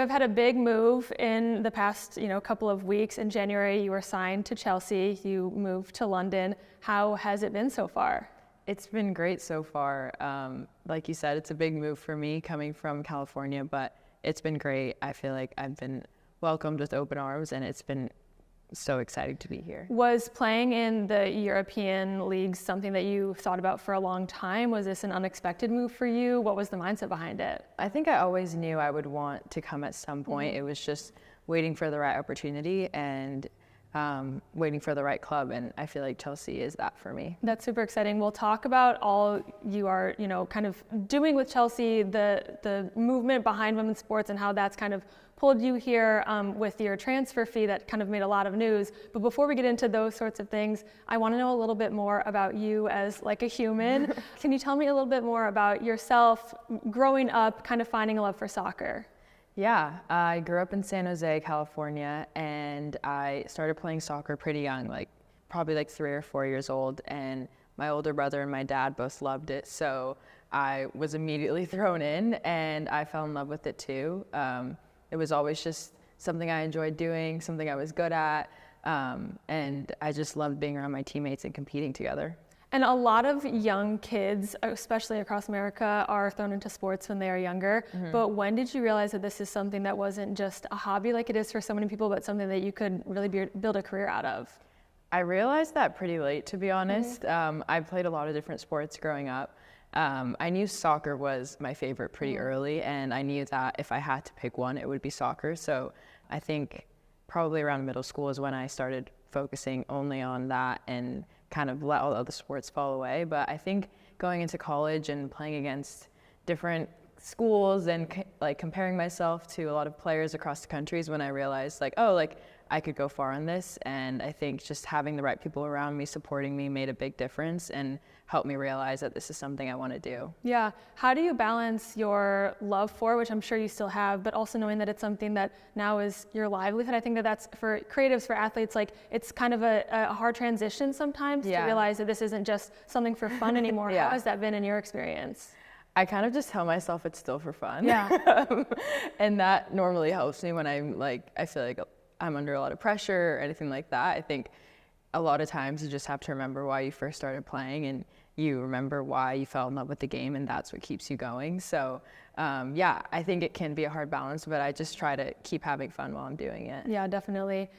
have had a big move in the past, couple of weeks. In January, you were signed to Chelsea. You moved to London. How has it been so far? It's been great so far. Like you said, it's a big move for me coming from California, but it's been great. I feel like I've been welcomed with open arms, and it's been so exciting to be here. Was playing in the European leagues something that you thought about for a long time? Was this an unexpected move for you? What was the mindset behind it? I think I always knew I would want to come at some point. It was just waiting for the right opportunity and waiting for the right club, and I feel like Chelsea is that for me. That's super exciting. We'll talk about all you are, kind of doing with Chelsea, the movement behind women's sports and how that's kind of pulled you here with your transfer fee that kind of made a lot of news. But before we get into those sorts of things, I want to know a little bit more about you as like a human. Can you tell me a little bit more about yourself growing up, kind of finding a love for soccer? Yeah, I grew up in San Jose, California, and I started playing soccer pretty young, probably 3 or 4 years old, and my older brother and my dad both loved it, so I was immediately thrown in, and I fell in love with it too. It was always just something I enjoyed doing, something I was good at, and I just loved being around my teammates and competing together. And a lot of young kids, especially across America, are thrown into sports when they are younger. But when did you realize that this is something that wasn't just a hobby like it is for so many people, but something that you could really build a career out of? I realized that pretty late, to be honest. I played a lot of different sports growing up. I knew soccer was my favorite pretty early, and I knew that if I had to pick one, it would be soccer. So I think probably around middle school is when I started focusing only on that and kind of let all other sports fall away. But I think going into college and playing against different schools and comparing myself to a lot of players across the country is when I realized I could go far in this. And I think just having the right people around me supporting me made a big difference and helped me realize that this is something I want to do. Yeah. How do you balance your love for, which I'm sure you still have, but also knowing that it's something that now is your livelihood? I think that that's for creatives, for athletes, it's kind of a hard transition sometimes to realize that this isn't just something for fun anymore. How has that been in your experience? I kind of just tell myself it's still for fun. Yeah. And that normally helps me when I feel like I'm under a lot of pressure or anything like that. I think a lot of times you just have to remember why you first started playing, and you remember why you fell in love with the game, and that's what keeps you going. So I think it can be a hard balance, but I just try to keep having fun while I'm doing it. Yeah, definitely.